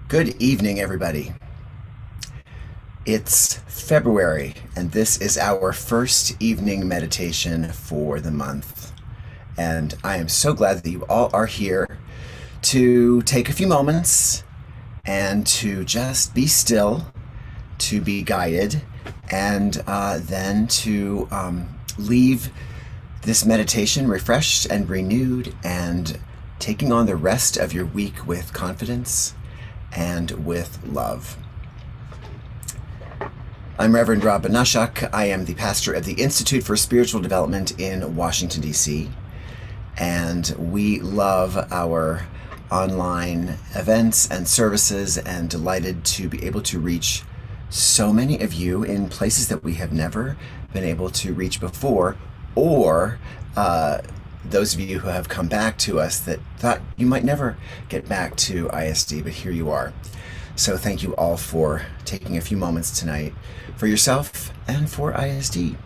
Good evening, everybody. It's February, and this is our first evening meditation for the month. And I am so glad that you all are here to take a few moments and to just be still, to be guided, and then to leave this meditation refreshed and renewed and taking on the rest of your week with confidence and with love. I'm Reverend Rob Banashak. I am the pastor of the Institute for Spiritual Development in Washington, D.C., and we love our online events and services and delighted to be able to reach so many of you in places that we have never been able to reach before, or those of you who have come back to us that thought you might never get back to ISD, but here you are. So thank you all for taking a few moments tonight for yourself and for ISD.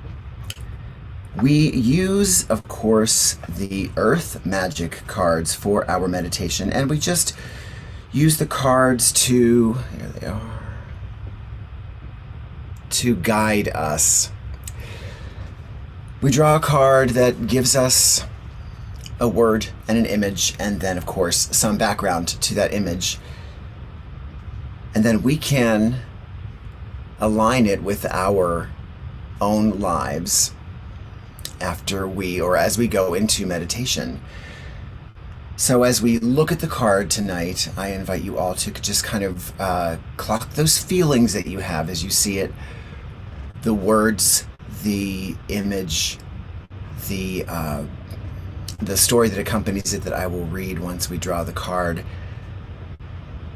We use, of course, the Earth Magic cards for our meditation, and we just use the cards to, here they are, to guide us. We draw a card that gives us a word and an image, and then, of course, some background to that image. And then we can align it with our own lives after we, or as we go into meditation. So as we look at the card tonight, I invite you all to just kind of clock those feelings that you have as you see it, the words, the image, the story that accompanies it that I will read once we draw the card,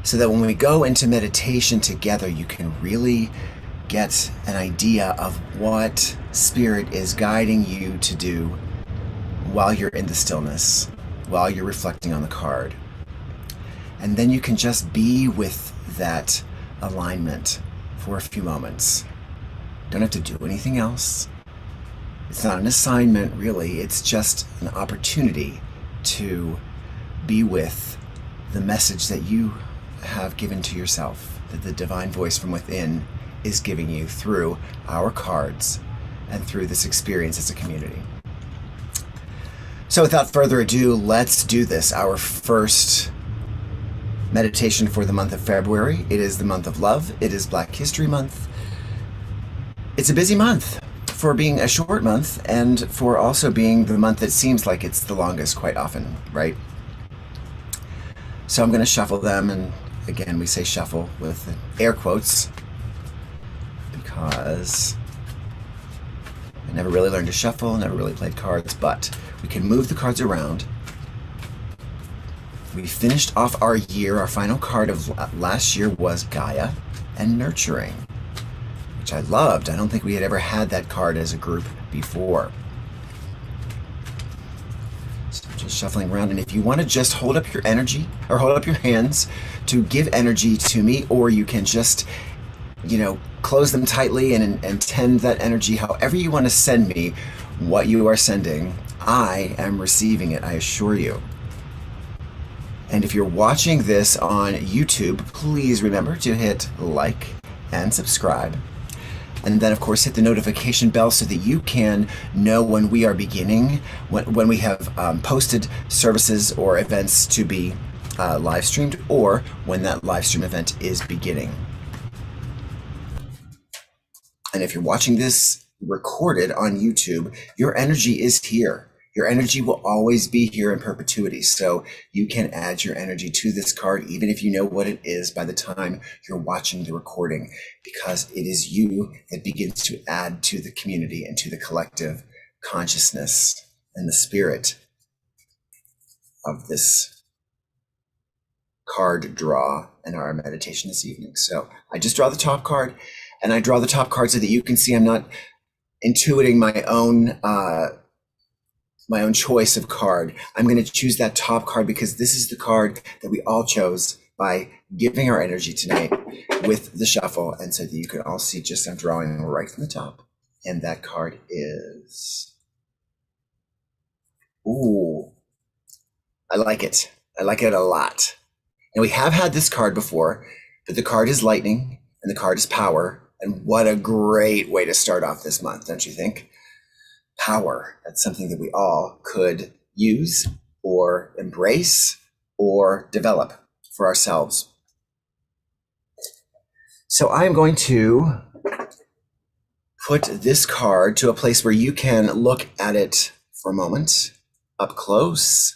so that when we go into meditation together, you can really get an idea of what Spirit is guiding you to do while you're in the stillness, while you're reflecting on the card. And then you can just be with that alignment for a few moments. Don't have to do anything else. It's not an assignment, really. It's just an opportunity to be with the message that you have given to yourself, that the divine voice from within is giving you through our cards and through this experience as a community. So without further ado, let's do this. Our first meditation for the month of February. It is the month of love. It is Black History Month. It's a busy month for being a short month and for also being the month that seems like it's the longest quite often, right? So I'm going to shuffle them, and again, we say shuffle with air quotes because I never really learned to shuffle, never really played cards, but we can move the cards around. We finished off our year. Our final card of last year was Gaia and Nurturing, which I loved. I don't think we had ever had that card as a group before. So just shuffling around, and if you want to just hold up your energy or hold up your hands to give energy to me, or you can just, close them tightly and tend that energy however you want to send me what you are sending. I am receiving it, I assure you. And if you're watching this on YouTube, please remember to hit like and subscribe. And then, of course, hit the notification bell so that you can know when we are beginning, when we have posted services or events to be live streamed, or when that live stream event is beginning. And if you're watching this recorded on YouTube, your energy is here. Your energy will always be here in perpetuity. So you can add your energy to this card, even if you know what it is by the time you're watching the recording, because it is you that begins to add to the community and to the collective consciousness and the spirit of this card draw and our meditation this evening. So I just draw the top card, and I draw the top card so that you can see I'm not intuiting my own choice of card. I'm going to choose that top card because this is the card that we all chose by giving our energy tonight with the shuffle, and so that you can all see just I'm drawing right from the top. And that card is, ooh, I like it. I like it a lot. And we have had this card before, but the card is lightning and the card is power. And what a great way to start off this month, don't you think? Power. That's something that we all could use or embrace or develop for ourselves. So I'm going to put this card to a place where you can look at it for a moment, up close.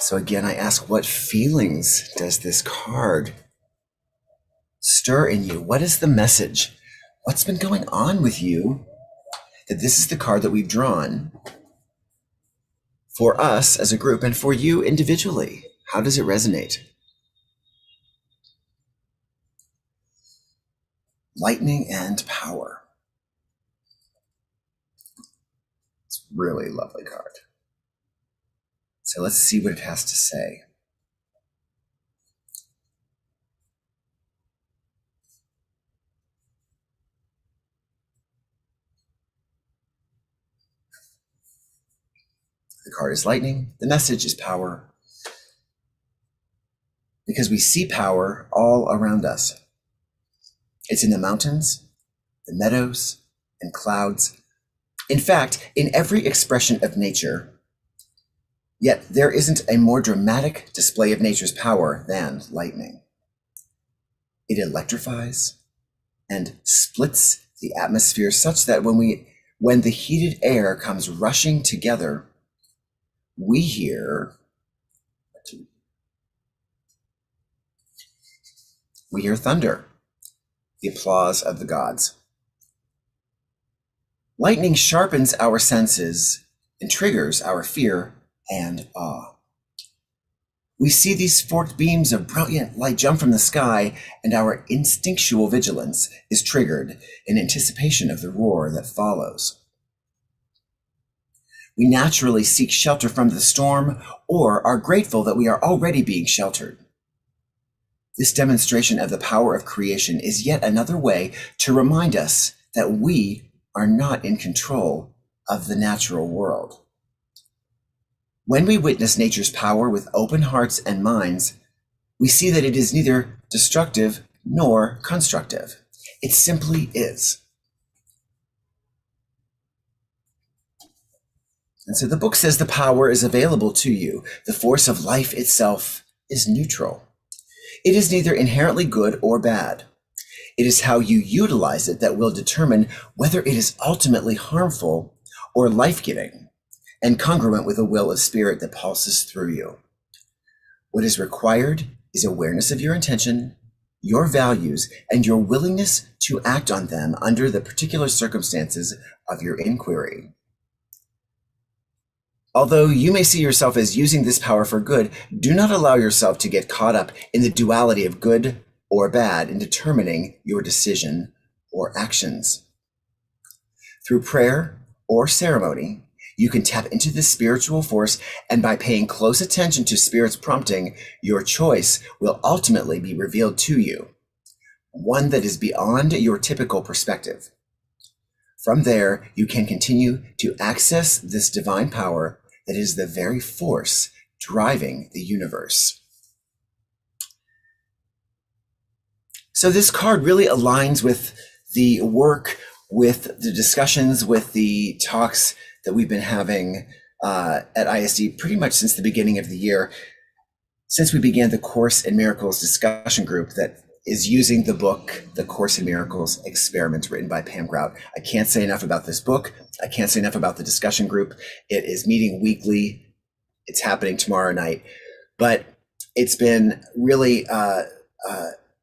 So again, I ask, what feelings does this card stir in you? What is the message? What's been going on with you that this is the card that we've drawn for us as a group and for you individually? How does it resonate? Lightning and power. It's a really lovely card. So let's see what it has to say. The card is lightning. The message is power. Because we see power all around us. It's in the mountains, the meadows, and clouds. In fact, in every expression of nature. Yet there isn't a more dramatic display of nature's power than lightning. It electrifies and splits the atmosphere such that when the heated air comes rushing together, we hear thunder, the applause of the gods. Lightning sharpens our senses and triggers our fear and awe. We see these forked beams of brilliant light jump from the sky, and our instinctual vigilance is triggered in anticipation of the roar that follows. We naturally seek shelter from the storm or are grateful that we are already being sheltered. This demonstration of the power of creation is yet another way to remind us that we are not in control of the natural world. When we witness nature's power with open hearts and minds, we see that it is neither destructive nor constructive. It simply is. And so the book says the power is available to you. The force of life itself is neutral. It is neither inherently good or bad. It is how you utilize it that will determine whether it is ultimately harmful or life-giving and congruent with the will of spirit that pulses through you. What is required is awareness of your intention, your values, and your willingness to act on them under the particular circumstances of your inquiry. Although you may see yourself as using this power for good, do not allow yourself to get caught up in the duality of good or bad in determining your decision or actions. Through prayer or ceremony, you can tap into this spiritual force, and by paying close attention to Spirit's prompting, your choice will ultimately be revealed to you, one that is beyond your typical perspective. From there, you can continue to access this divine power that is the very force driving the universe. So this card really aligns with the work, with the discussions, with the talks that we've been having at ISD pretty much since the beginning of the year, since we began the Course in Miracles discussion group that is using the book, The Course in Miracles Experiment, written by Pam Grout. I can't say enough about this book. I can't say enough about the discussion group. It is meeting weekly. It's happening tomorrow night. But it's been really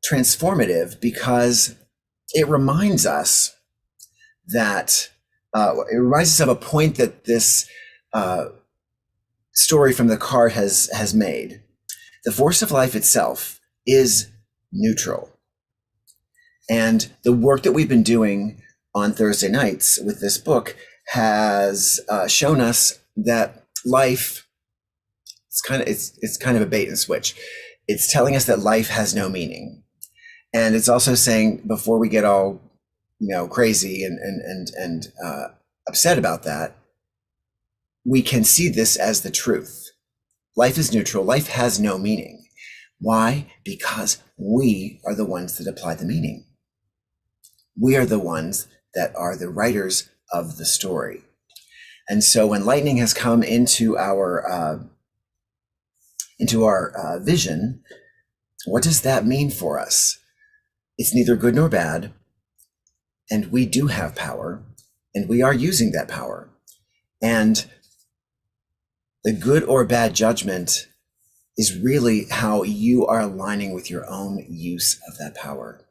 transformative because it reminds us that it reminds us of a point that this story from the card has made. The force of life itself is neutral. And the work that we've been doing on Thursday nights with this book has shown us that life, it's kind of a bait and switch. It's telling us that life has no meaning. And it's also saying, before we get all, crazy and upset about that, we can see this as the truth. Life is neutral. Life has no meaning. Why? Because we are the ones that apply the meaning. We are the ones that are the writers of the story. And so when lightning has come into our vision, what does that mean for us? It's neither good nor bad, and we do have power, and we are using that power. And the good or bad judgment is really how you are aligning with your own use of that power.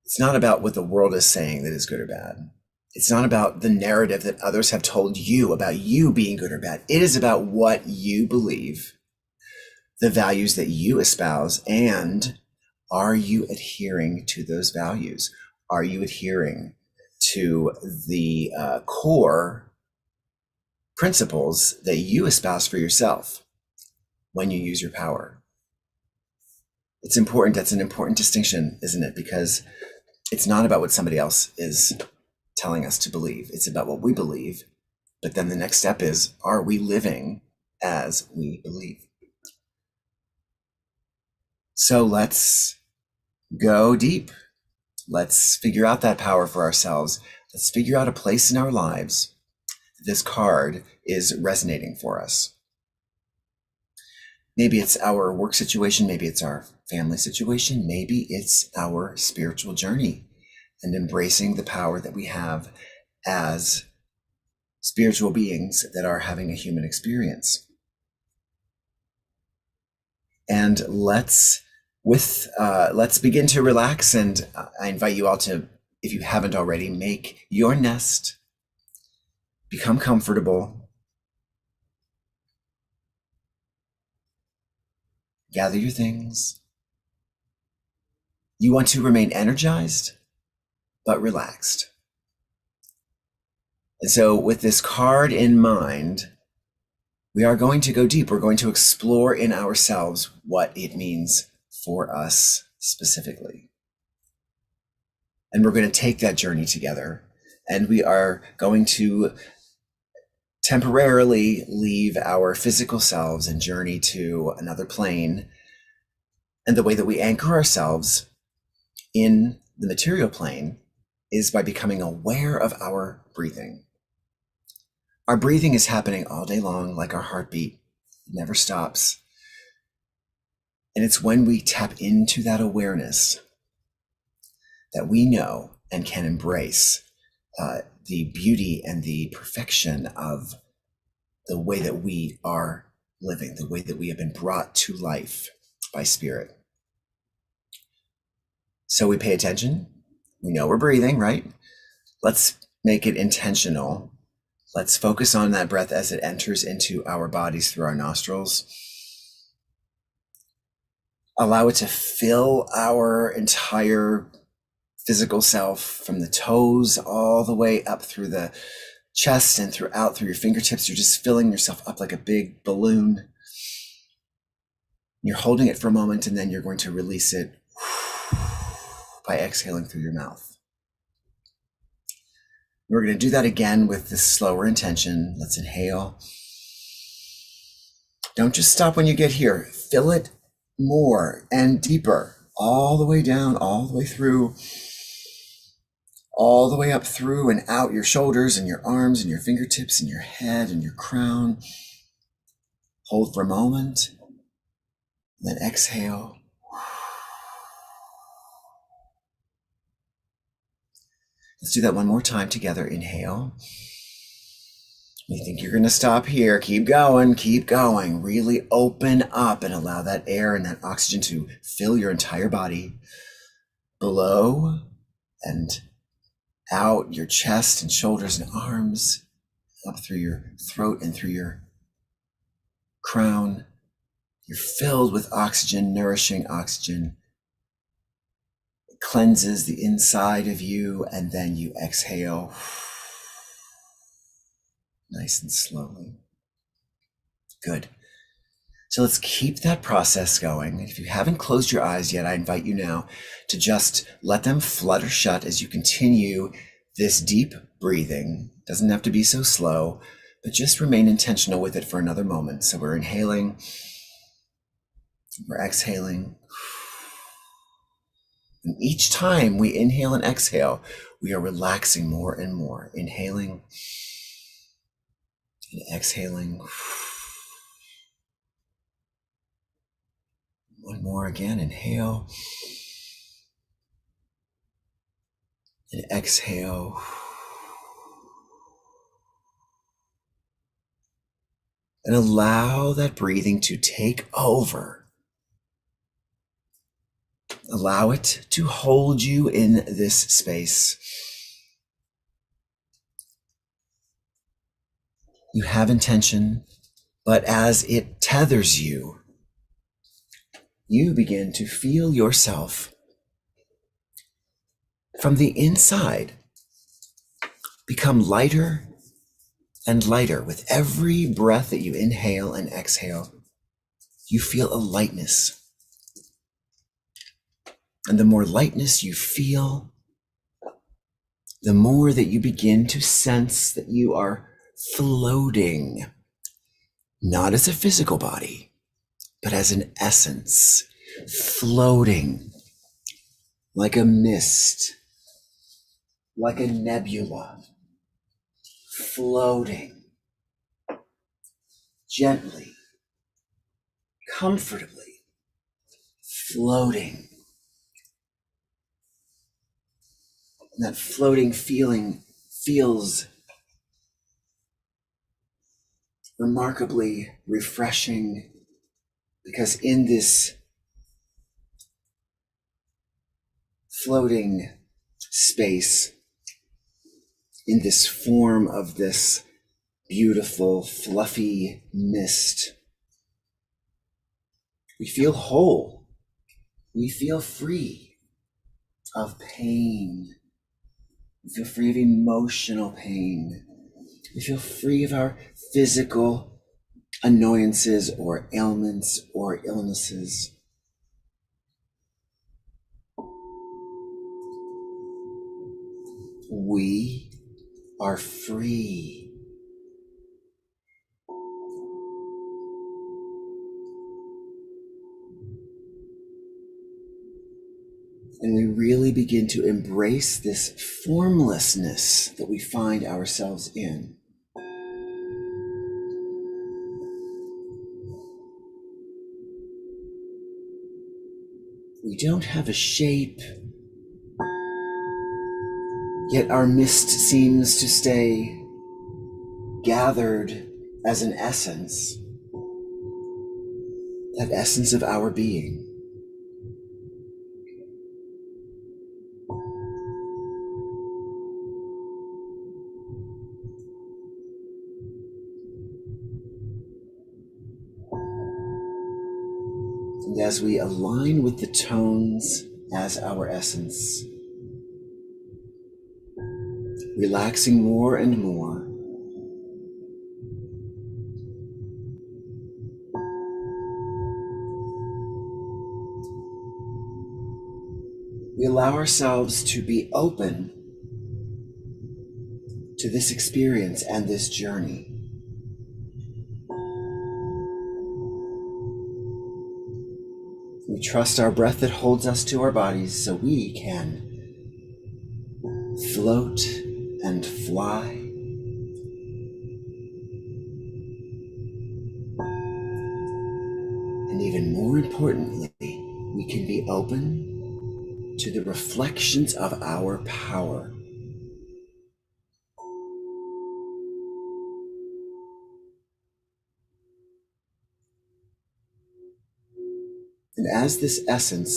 It's not about what the world is saying that is good or bad. It's not about the narrative that others have told you about you being good or bad. It is about what you believe, the values that you espouse, and are you adhering to those values? Are you adhering to the core principles that you espouse for yourself when you use your power? It's important. That's an important distinction, isn't it? Because it's not about what somebody else is telling us to believe. It's about what we believe. But then the next step is, are we living as we believe? So let's go deep. Let's figure out that power for ourselves. Let's figure out a place in our lives that this card is resonating for us. Maybe it's our work situation. Maybe it's our family situation. Maybe it's our spiritual journey and embracing the power that we have as spiritual beings that are having a human experience. And let's begin to relax. And I invite you all to, if you haven't already, make your nest, become comfortable, gather your things. You want to remain energized, but relaxed. And so with this card in mind, we are going to go deep. We're going to explore in ourselves what it means for us specifically. And we're going to take that journey together. And we are going to temporarily leave our physical selves and journey to another plane. And the way that we anchor ourselves in the material plane is by becoming aware of our breathing. Our breathing is happening all day long, like our heartbeat. It never stops. And it's when we tap into that awareness that we know and can embrace the beauty and the perfection of the way that we are living, the way that we have been brought to life by Spirit. So we pay attention. We know we're breathing, right? Let's make it intentional. Let's focus on that breath as it enters into our bodies through our nostrils. Allow it to fill our entire physical self, from the toes all the way up through the chest and through your fingertips. You're just filling yourself up like a big balloon. You're holding it for a moment, and then you're going to release it by exhaling through your mouth. We're going to do that again with this slower intention. Let's inhale. Don't just stop when you get here. Fill it more and deeper, all the way down, all the way through, all the way up through and out your shoulders and your arms and your fingertips and your head and your crown. Hold for a moment, then exhale. Let's do that one more time together. Inhale. You think you're going to stop here. Keep going, keep going. Really open up and allow that air and that oxygen to fill your entire body, below and out your chest and shoulders and arms, up through your throat and through your crown. You're filled with oxygen, nourishing oxygen, cleanses the inside of you, and then you exhale nice and slowly. Good. So let's keep that process going. If you haven't closed your eyes yet, I invite you now to just let them flutter shut as you continue this deep breathing. Doesn't have to be so slow, but just remain intentional with it for another moment. So we're inhaling, we're exhaling. And each time we inhale and exhale, we are relaxing more and more. Inhaling and exhaling. One more again. Inhale and exhale. And allow that breathing to take over. Allow it to hold you in this space. You have intention, but as it tethers you, you begin to feel yourself from the inside become lighter and lighter. With every breath that you inhale and exhale, you feel a lightness. And the more lightness you feel, the more that you begin to sense that you are floating, not as a physical body, but as an essence, floating like a mist, like a nebula, floating gently, comfortably, floating. And that floating feeling feels remarkably refreshing, because in this floating space, in this form of this beautiful, fluffy mist, we feel whole. We feel free of pain. We feel free of emotional pain. We feel free of our physical annoyances or ailments or illnesses. We are free. And we really begin to embrace this formlessness that we find ourselves in. We don't have a shape, yet our mist seems to stay gathered as an essence, that essence of our being. And as we align with the tones as our essence, relaxing more and more, we allow ourselves to be open to this experience and this journey. We trust our breath that holds us to our bodies so we can float and fly. And even more importantly, we can be open to the reflections of our power. And as this essence,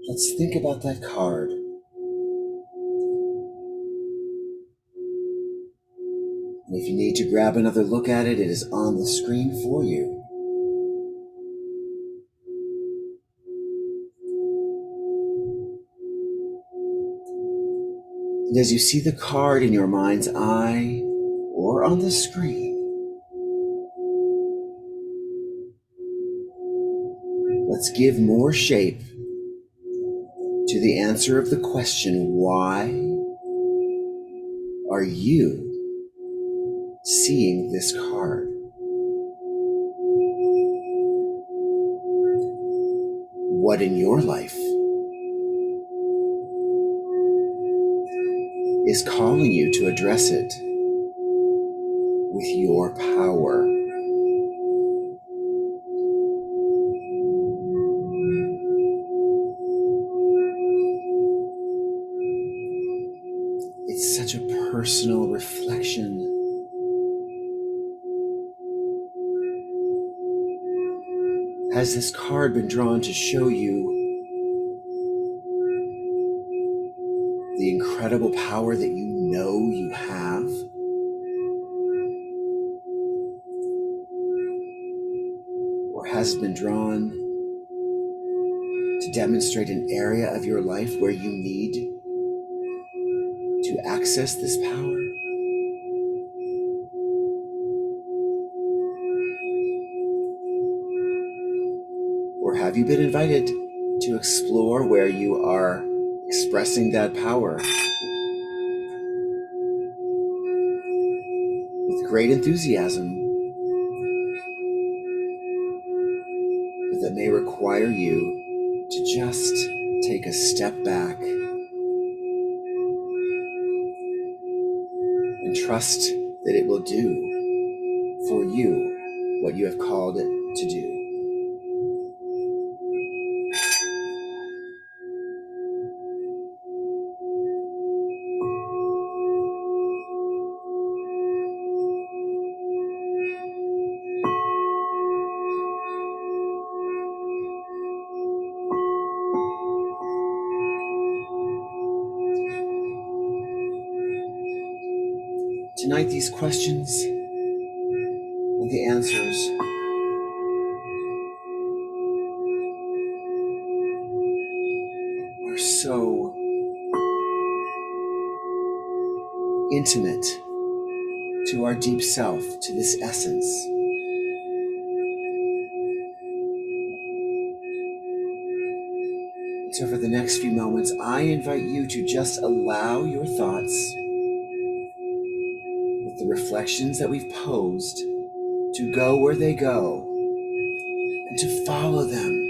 let's think about that card. And if you need to grab another look at it, it is on the screen for you. And as you see the card in your mind's eye or on the screen, let's give more shape to the answer of the question, why are you seeing this card? What in your life is calling you to address it with your power? It's such a personal reflection. Has this card been drawn to show you the incredible power that you know you have? Or has it been drawn to demonstrate an area of your life where you need to access this power? Or have you been invited to explore where you are expressing that power with great enthusiasm, but that may require you to just take a step back and trust that it will do for you what you have called it to do? Tonight, these questions and the answers are so intimate to our deep self, to this essence. So for the next few moments, I invite you to just allow your thoughts, with the reflections that we've posed, to go where they go and to follow them.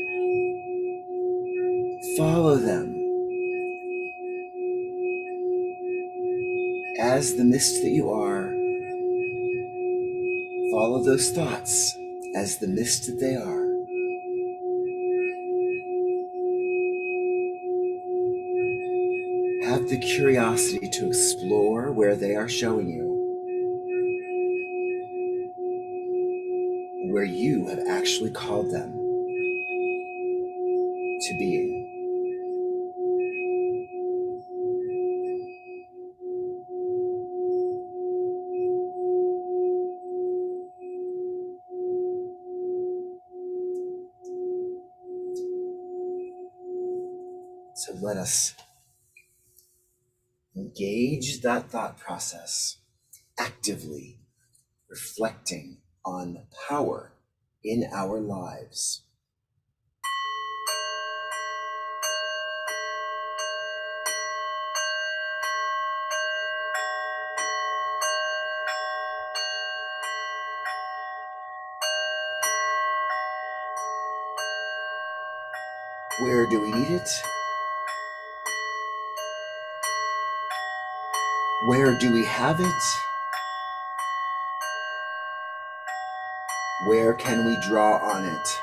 Follow them as the mist that you are. Follow those thoughts as the mist that they are. Have the curiosity to explore where they are showing you, where you have actually called them to being. So let us engage that thought process, actively reflecting on power in our lives. Where do we need it? Where do we have it? Where can we draw on it?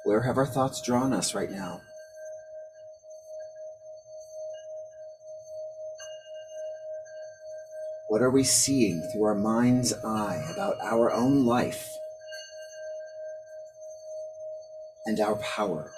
Where have our thoughts drawn us right now? What are we seeing through our mind's eye about our own life and our power?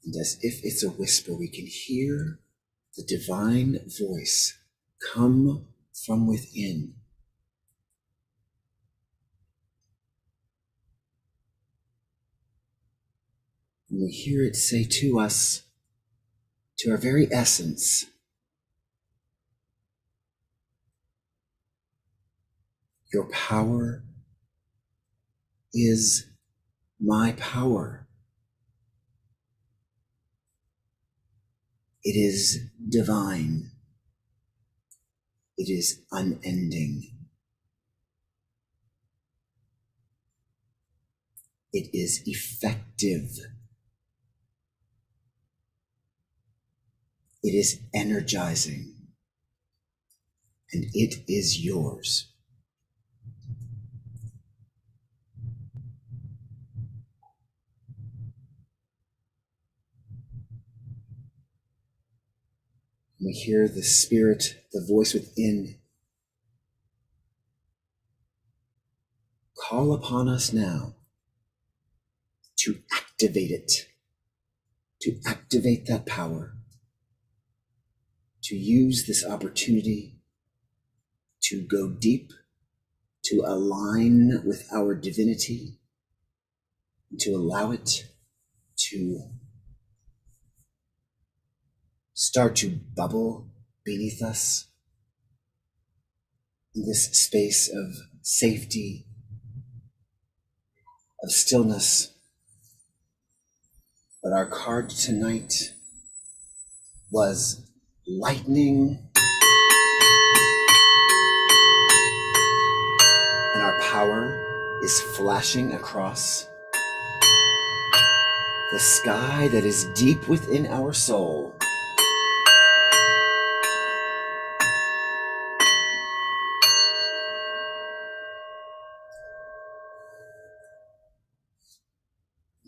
And as if it's a whisper, we can hear the divine voice come from within. And we hear it say to us, to our very essence, your power is my power. It is divine. It is unending. It is effective. It is energizing. And it is yours. We hear the spirit, the voice within, call upon us now to activate it, to activate that power, to use this opportunity to go deep, to align with our divinity, and to allow it to start to bubble beneath us in this space of safety, of stillness. But our card tonight was lightning, and our power is flashing across the sky that is deep within our soul.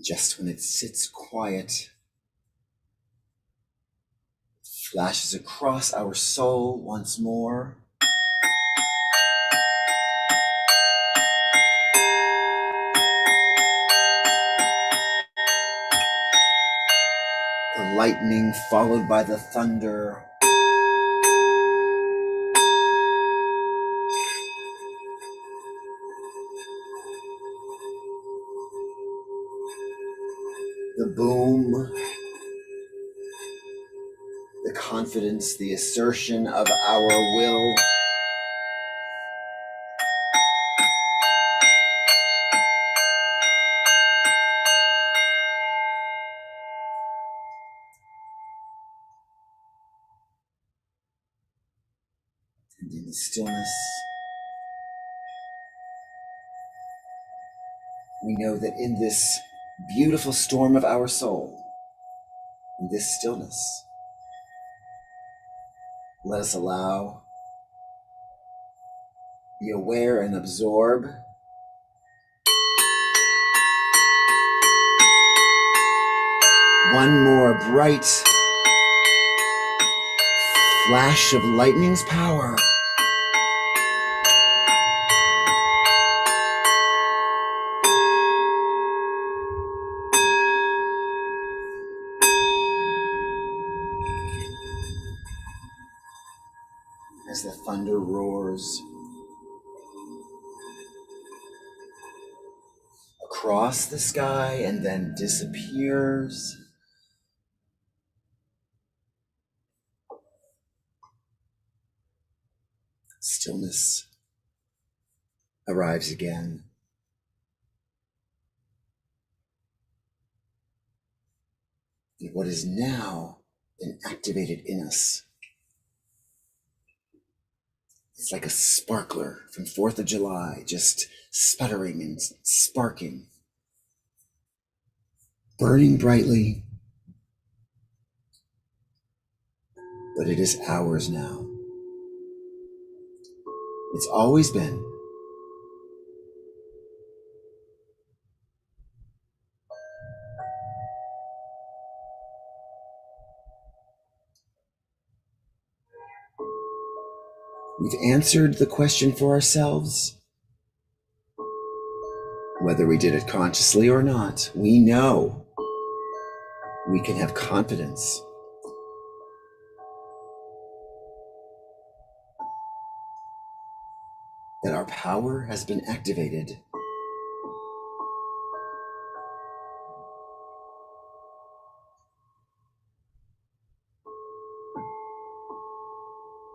Just when it sits quiet, it flashes across our soul once more. The lightning followed by the thunder. The boom, the confidence, the assertion of our will. And in the stillness, we know that in this beautiful storm of our soul, in this stillness, let us allow, be aware and absorb one more bright flash of lightning's power. As the thunder roars across the sky and then disappears, stillness arrives again. And what is now been activated in us, it's like a sparkler from 4th of July, just sputtering and sparking, burning brightly, but it is ours now. It's always been. We've answered the question for ourselves. Whether we did it consciously or not, we know we can have confidence that our power has been activated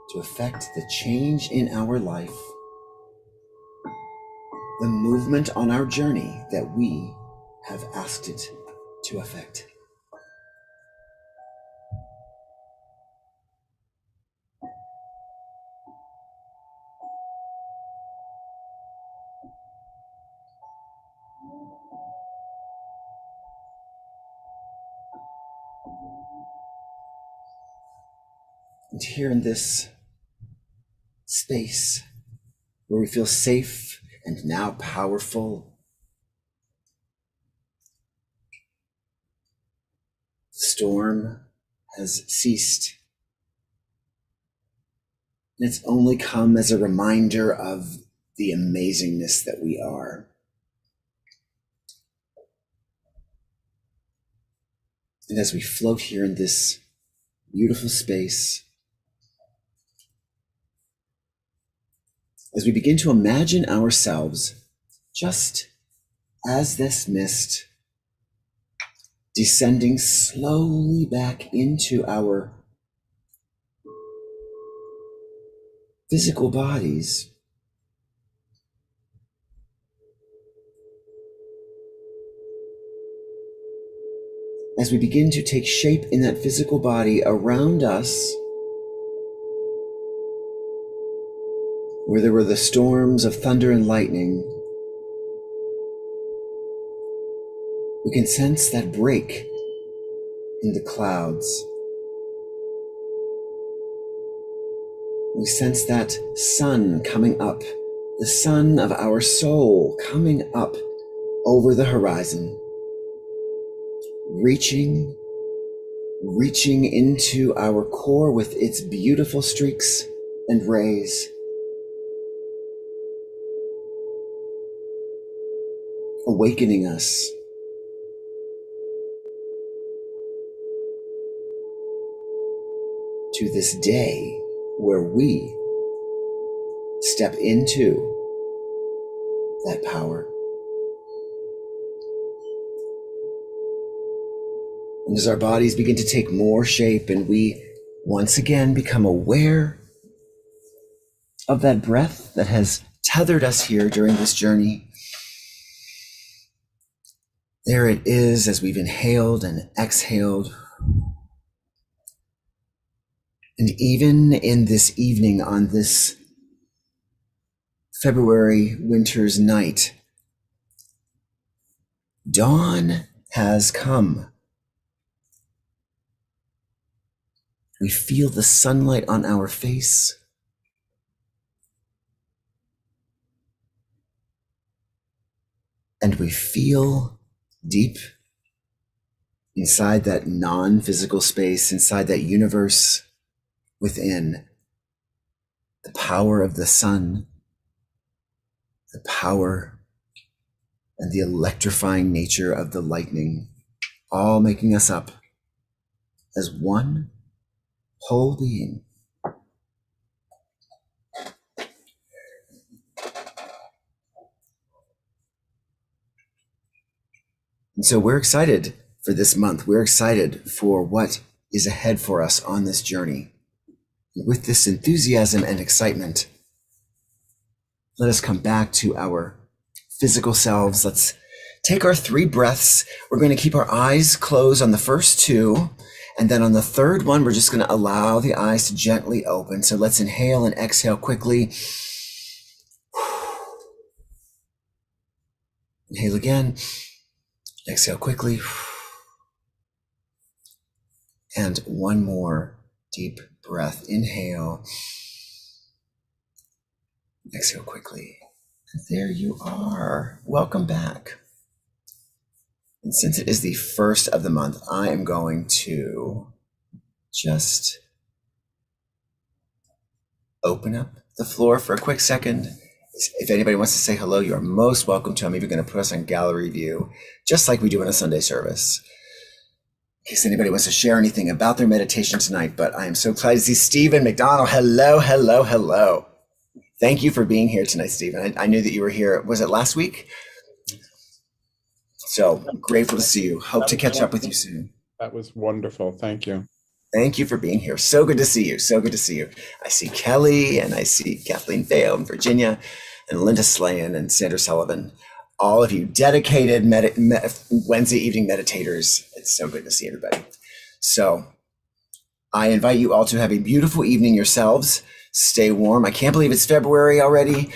to affect the change in our life, the movement on our journey that we have asked it to affect. And here in this space where we feel safe and now powerful, the storm has ceased. And it's only come as a reminder of the amazingness that we are. And as we float here in this beautiful space, as we begin to imagine ourselves just as this mist descending slowly back into our physical bodies, as we begin to take shape in that physical body around us, where there were the storms of thunder and lightning, we can sense that break in the clouds. We sense that sun coming up, the sun of our soul coming up over the horizon, reaching into our core with its beautiful streaks and rays, awakening us to this day where we step into that power. And as our bodies begin to take more shape and we once again become aware of that breath that has tethered us here during this journey, there it is as we've inhaled and exhaled. And even in this evening, on this February winter's night, dawn has come. We feel the sunlight on our face. And we feel deep inside that non-physical space, inside that universe within, the power of the sun, the power and the electrifying nature of the lightning, all making us up as one whole being. And so we're excited for this month. We're excited for what is ahead for us on this journey. With this enthusiasm and excitement, Let us come back to our physical selves. Let's take our 3 breaths. We're going to keep our eyes closed on the first 2. And then on the third one, we're just going to allow the eyes to gently open. So let's inhale and exhale quickly. Inhale again. Exhale quickly. And one more deep breath. Inhale. Exhale quickly. And there you are. Welcome back. And since it is the first of the month, I am going to just open up the floor for a quick second. If anybody wants to say hello, you are most welcome to. I'm even going to put us on gallery view, just like we do in a Sunday service, in case anybody wants to share anything about their meditation tonight. But I am so excited to see Stephen McDonald. Hello, hello, hello. Thank you for being here tonight, Stephen. I knew that you were here. Was it last week? So grateful to see you. Hope to catch up with you soon. That was wonderful. Thank you. Thank you for being here. So good to see you. So good to see you. I see Kelly and I see Kathleen Vale and Virginia and Linda Slayan and Sandra Sullivan. All of you dedicated Wednesday evening meditators. It's so good to see everybody. So I invite you all to have a beautiful evening yourselves. Stay warm. I can't believe it's February already.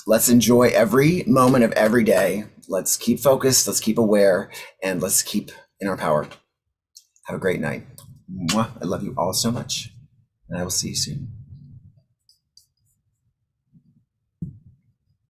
Let's enjoy every moment of every day. Let's keep focused. Let's keep aware, and let's keep in our power. Have a great night. Mwah. I love you all so much, and I will see you soon.